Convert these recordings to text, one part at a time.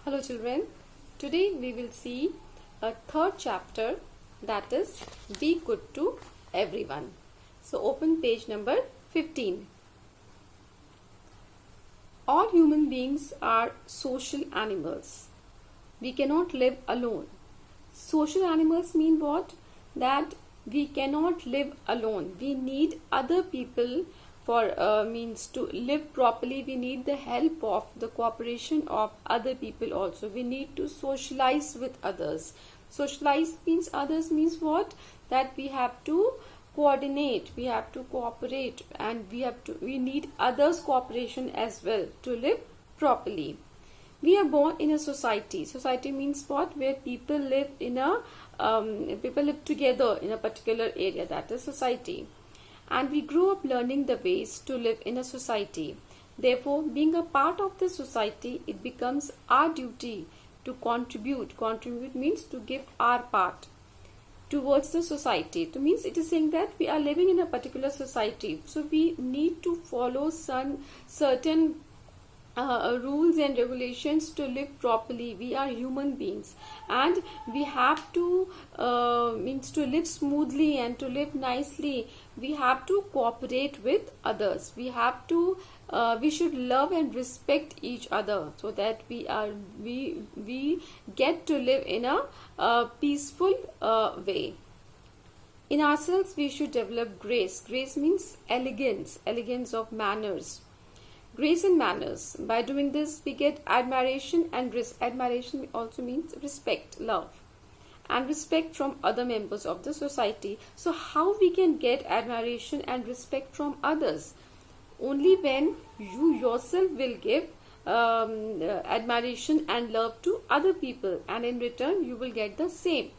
Hello children, today we will see a third chapter, that is Be Good to Everyone. So open page number 15. All human beings are social animals. We cannot live alone. Social animals mean what? That we cannot live alone. We need other people for means to live properly. We need the help of the cooperation of other people also. We need to socialize with others. Socialize means others means what? That we have to coordinate, we have to cooperate, and we need others cooperation as well to live properly. We are born in a society. Society means what? Where people live in a people live together in a particular area, that is society. And we grow up learning the ways to live in a society. Therefore, being a part of the society, it becomes our duty to contribute. Contribute means to give our part towards the society. It means it is saying that we are living in a particular society, so we need to follow some certain rules and regulations to live properly. We are human beings, and we have to means to live smoothly and to live nicely. We have to cooperate with others. We should love and respect each other, so that we get to live in a peaceful way. In ourselves, we should develop grace. Grace means elegance of manners. Grace and manners. By doing this, we get admiration and admiration also means respect, love, and respect from other members of the society. So how we can get admiration and respect from others? Only when you yourself will give admiration and love to other people, and in return you will get the same.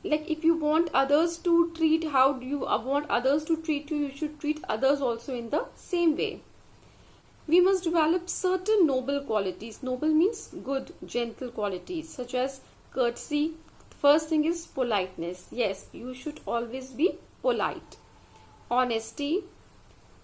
Like if you want others to treat, how do you want others to treat you? You should treat others also in the same way. We must develop certain noble qualities. Noble means good, gentle qualities, such as courtesy. First thing is politeness. Yes, you should always be polite. Honesty,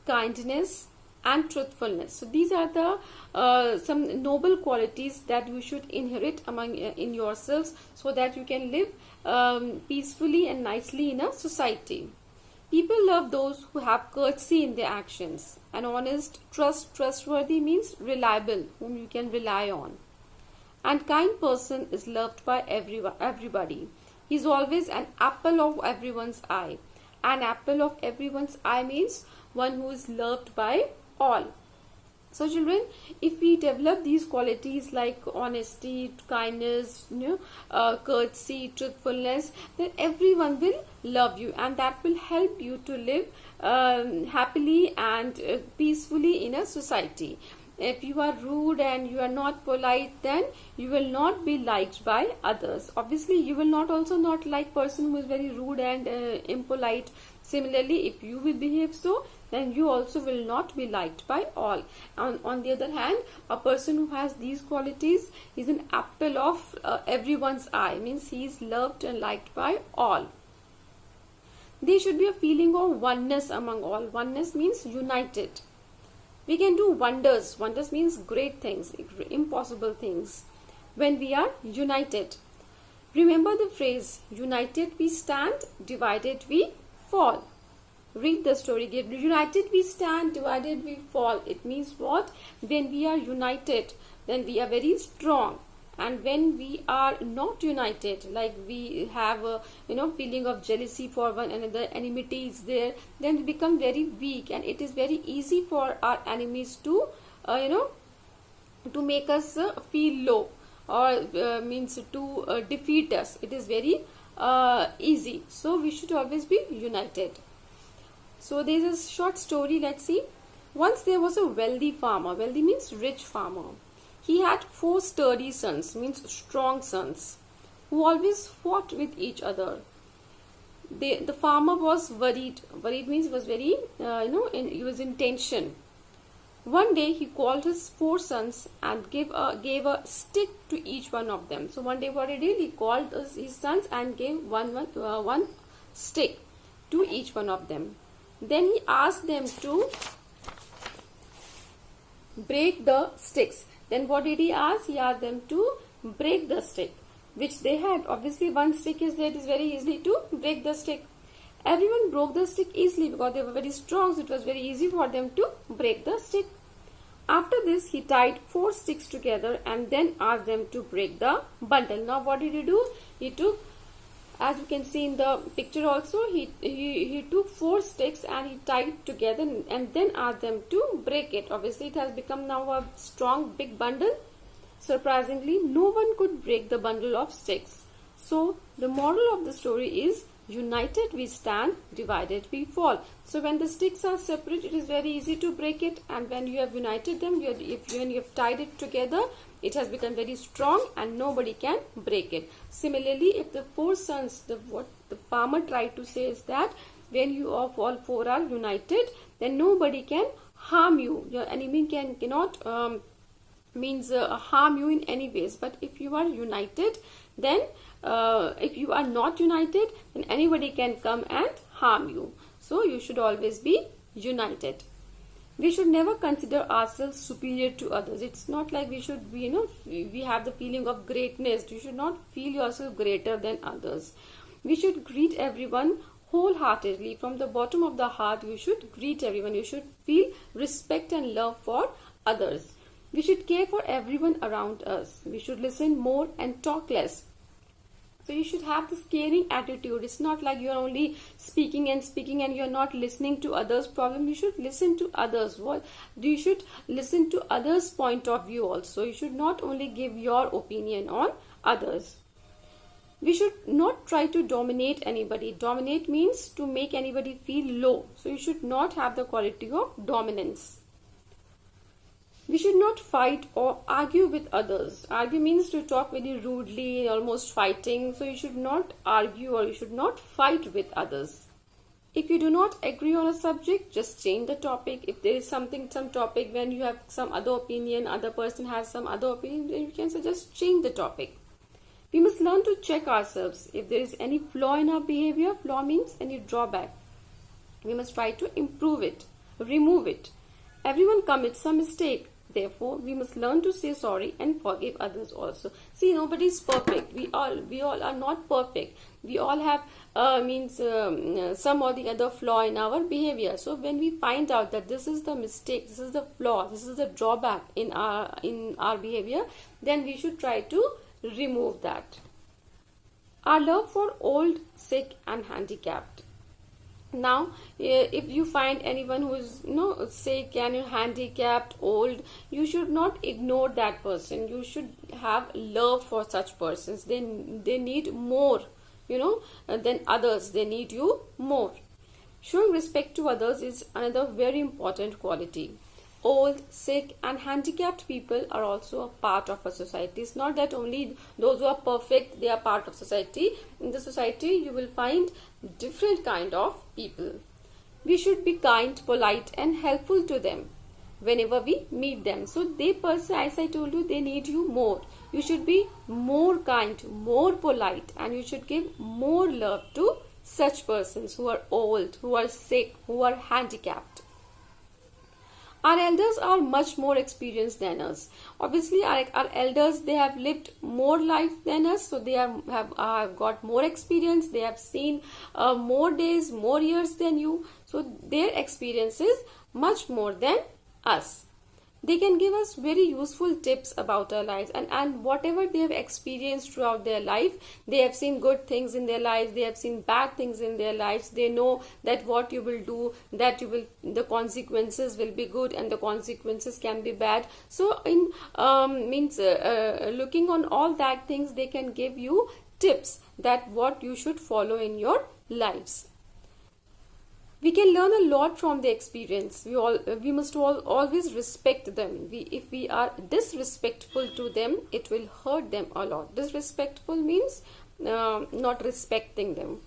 kindness, and truthfulness. So these are the some noble qualities that you should inherit among in yourselves, so that you can live peacefully and nicely in a society. People love those who have courtesy in their actions. An honest, trustworthy means reliable, whom you can rely on. And kind person is loved by everybody. He is always an apple of everyone's eye. An apple of everyone's eye means one who is loved by all. So children, if we develop these qualities like honesty, kindness, courtesy, truthfulness, then everyone will love you, and that will help you to live happily and peacefully in a society. If you are rude and you are not polite, then you will not be liked by others. Obviously, you will also not like person who is very rude and impolite. Similarly, if you will behave so, then you also will not be liked by all. And on the other hand, a person who has these qualities is an apple of everyone's eye, means he is loved and liked by all. There should be a feeling of oneness among all. Oneness means united. We can do wonders. Wonders means great things, impossible things, when we are united. Remember the phrase, united we stand, divided we fall. Read the story. United we stand, divided we fall. It means what? When we are united, then we are very strong. And when we are not united, like we have a feeling of jealousy for one another, enmity is there, then we become very weak, and it is very easy for our enemies to to make us feel low, or means to defeat us. It is very easy. So we should always be united. So there is a short story. Let's see. Once there was a wealthy farmer. Wealthy means rich farmer. He had 4 sturdy sons, means strong sons, who always fought with each other. The farmer was worried. Worried means was very, he was in tension. One day he called his 4 sons and gave a stick to each one of them. So one day what he did, he called his sons and gave one stick to each one of them. Then he asked them to break the sticks. Then what did he ask? He asked them to break the stick, which they had. Obviously, one stick is there, it is very easy to break the stick. Everyone broke the stick easily because they were very strong, so it was very easy for them to break the stick. After this, he tied 4 sticks together and then asked them to break the bundle. Now, what did he do? He took, as you can see in the picture also, he took 4 sticks and he tied together and then asked them to break it. Obviously, it has become now a strong big bundle. Surprisingly, no one could break the bundle of sticks. So, the moral of the story is, united we stand, divided we fall. So when the sticks are separate, it is very easy to break it, and when you have united them, when you have tied it together, it has become very strong and nobody can break it. Similarly, if the 4 sons, what the farmer tried to say is that when you all 4 are united, then nobody can harm you. Your enemy cannot harm you in any ways. But if you are united, then if you are not united, then anybody can come and harm you. So you should always be united. We should never consider ourselves superior to others. It's not like we should be, we have the feeling of greatness. You should not feel yourself greater than others. We should greet everyone wholeheartedly. From the bottom of the heart, you should greet everyone. You should feel respect and love for others. We should care for everyone around us. We should listen more and talk less. So you should have this caring attitude. It's not like you're only speaking and you're not listening to others' problem. You should listen to others. You should listen to others' point of view also. You should not only give your opinion on others. We should not try to dominate anybody. Dominate means to make anybody feel low. So you should not have the quality of dominance. We should not fight or argue with others. Argue means to talk very rudely, almost fighting. So you should not argue or you should not fight with others. If you do not agree on a subject, just change the topic. If there is some topic when you have some other opinion, other person has some other opinion, then you can just change the topic. We must learn to check ourselves. If there is any flaw in our behavior, flaw means any drawback, we must try to improve it, remove it. Everyone commits a mistake. Therefore, we must learn to say sorry and forgive others also. See, nobody is perfect. We all are not perfect. We all have some or the other flaw in our behavior. So when we find out that this is the mistake, this is the flaw, this is the drawback in our behavior, then we should try to remove that. Our love for old, sick and handicapped. Now, if you find anyone who is sick and handicapped, old, you should not ignore that person. You should have love for such persons. They need more, than others. They need you more. Showing respect to others is another very important quality. Old, sick and handicapped people are also a part of a society. It's not that only those who are perfect, they are part of society. In the society, you will find different kind of people. We should be kind, polite and helpful to them whenever we meet them. So as I told you, they need you more. You should be more kind, more polite, and you should give more love to such persons who are old, who are sick, who are handicapped. Our elders are much more experienced than us. Obviously, our elders, they have lived more life than us. So they have got more experience. They have seen more days, more years than you. So their experience is much more than us. They can give us very useful tips about our lives, and whatever they have experienced throughout their life, they have seen good things in their lives, they have seen bad things in their lives. They know that what you will do, the consequences will be good and the consequences can be bad. So looking on all that things, they can give you tips that what you should follow in your lives. We can learn a lot from the experience. We must always respect them. If we are disrespectful to them, it will hurt them a lot. Disrespectful means not respecting them.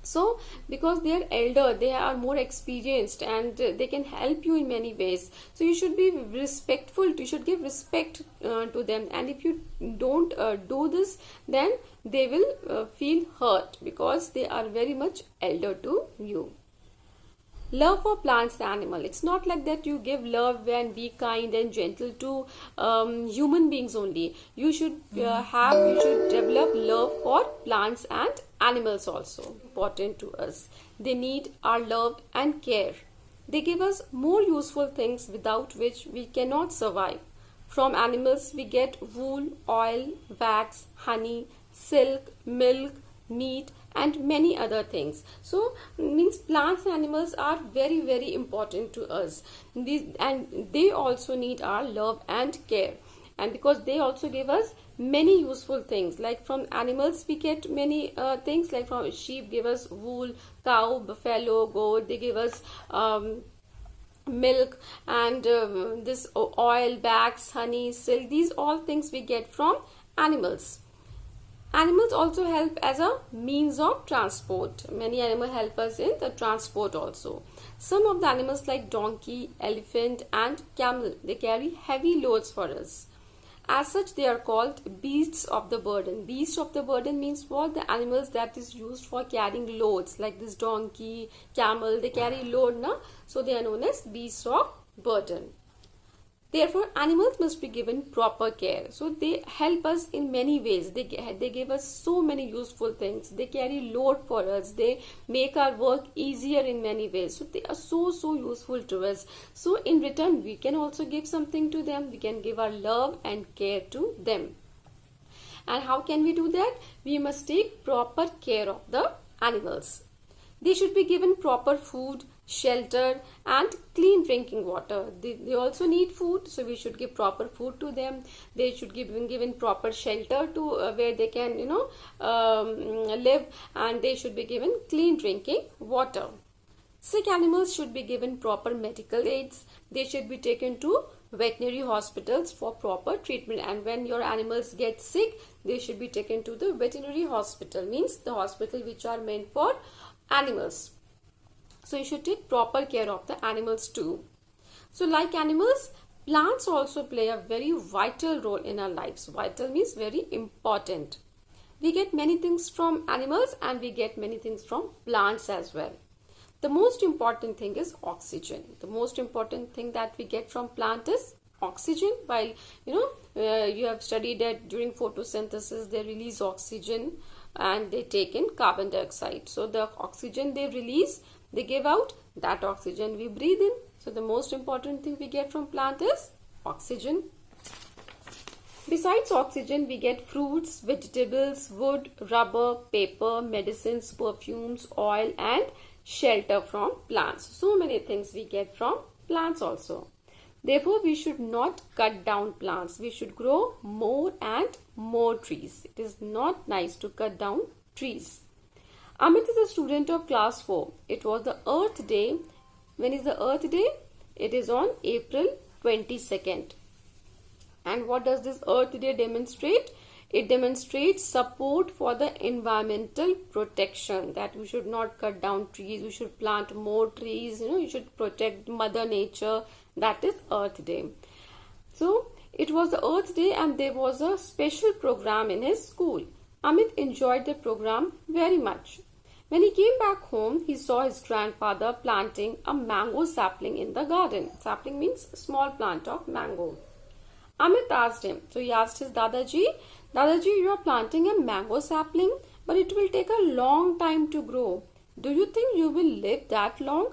So because they are elder, they are more experienced and they can help you in many ways. So you should be respectful. You should give respect to them. And if you don't do this, then they will feel hurt because they are very much elder to you. Love for plants and animal. It's not like that you give love and be kind and gentle to human beings only. You should you should develop love for plants and animals also. Important to us. They need our love and care. They give us more useful things without which we cannot survive. From animals we get wool, oil, wax, honey, silk, milk, meat and many other things. So means plants and animals are very important to us. And they also need our love and care. And because they also give us many useful things, like from animals we get many things, like from sheep give us wool, cow, buffalo, goat, they give us milk and this oil, wax, honey, silk. These all things we get from animals. Animals also help as a means of transport. Many animals help us in the transport also. Some of the animals like donkey, elephant and camel, they carry heavy loads for us. As such, they are called beasts of the burden. Beasts of the burden means what? The animals that is used for carrying loads, like this donkey, camel, they carry load, na? So they are known as beasts of burden. Therefore, animals must be given proper care. So they help us in many ways. They give us so many useful things. They carry load for us. They make our work easier in many ways. So they are so useful to us. So in return, we can also give something to them. We can give our love and care to them. And how can we do that? We must take proper care of the animals. They should be given proper food, shelter and clean drinking water. They also need food, so we should give proper food to them. They should be given proper shelter to where they can live, and they should be given clean drinking water. Sick animals should be given proper medical aids. They should be taken to veterinary hospitals for proper treatment, and when your animals get sick, they should be taken to the veterinary hospital, means the hospital which are meant for animals. So you should take proper care of the animals too. So like animals, plants also play a very vital role in our lives. Vital means very important. We get many things from animals and we get many things from plants as well. The most important thing is oxygen. The most important thing that we get from plant is oxygen. While you have studied that during photosynthesis they release oxygen and they take in carbon dioxide. So the oxygen they release, they give out, that oxygen we breathe in. So the most important thing we get from plant is oxygen. Besides oxygen, we get fruits, vegetables, wood, rubber, paper, medicines, perfumes, oil and shelter from plants. So many things we get from plants also. Therefore, we should not cut down plants. We should grow more and more trees. It is not nice to cut down trees. Amit is a student of class 4. It was the Earth Day. When is the Earth Day? It is on April 22nd. And what does this Earth Day demonstrate? It demonstrates support for the environmental protection, that we should not cut down trees, we should plant more trees, you should protect Mother Nature. That is Earth Day. So it was the Earth Day and there was a special program in his school. Amit enjoyed the program very much. When he came back home, he saw his grandfather planting a mango sapling in the garden. Sapling means small plant of mango. Amit asked him, so he asked his Dadaji, you are planting a mango sapling, but it will take a long time to grow. Do you think you will live that long?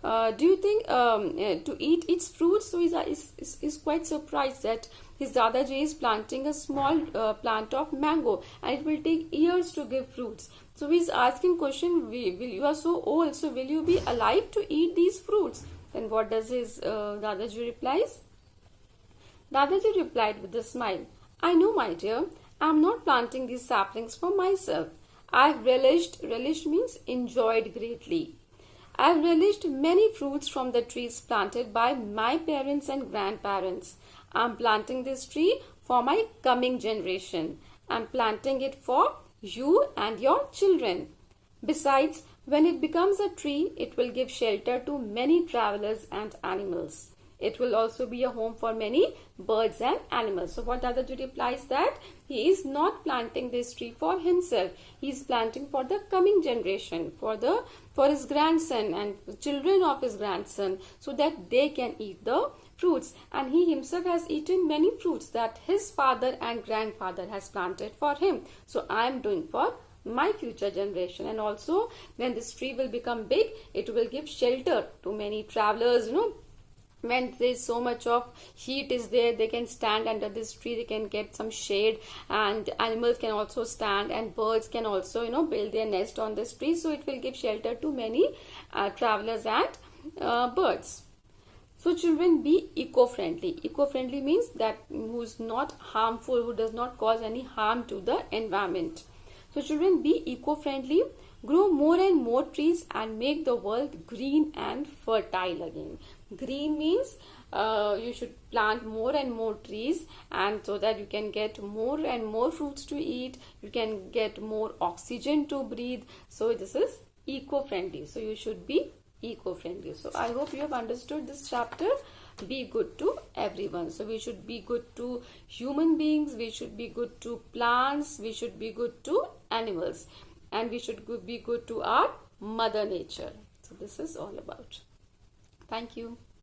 Do you think to eat its fruits? So he's quite surprised that his Dadaji is planting a small plant of mango and it will take years to give fruits. So he's asking question, you are so old, so will you be alive to eat these fruits? Then what does his Dadaji replies? Dadaji replied with a smile, I know, my dear, I am not planting these saplings for myself. I have relished means enjoyed greatly. I have relished many fruits from the trees planted by my parents and grandparents. I am planting this tree for my coming generation. I am planting it for you and your children. Besides, when it becomes a tree, it will give shelter to many travelers and animals. it will also be a home for many birds and animals. So what Dadaji replies that he is not planting this tree for himself. He is planting for the coming generation, for his grandson and children of his grandson, so that they can eat the fruits. And he himself has eaten many fruits that his father and grandfather has planted for him. So I am doing for my future generation. And also, when this tree will become big, it will give shelter to many travelers, when there's so much of heat is there, they can stand under this tree, they can get some shade, and animals can also stand, and birds can also build their nest on this tree. So it will give shelter to many travelers and birds. So children, be eco-friendly. Eco-friendly means that who's not harmful, who does not cause any harm to the environment. So children, be eco-friendly, grow more and more trees, and make the world green and fertile again. Green means you should plant more and more trees, and so that you can get more and more fruits to eat, you can get more oxygen to breathe. So this is eco-friendly. So you should be eco-friendly. So I hope you have understood this chapter. Be good to everyone. So we should be good to human beings, we should be good to plants, we should be good to animals, and we should be good to our mother nature. So this is all about. Thank you.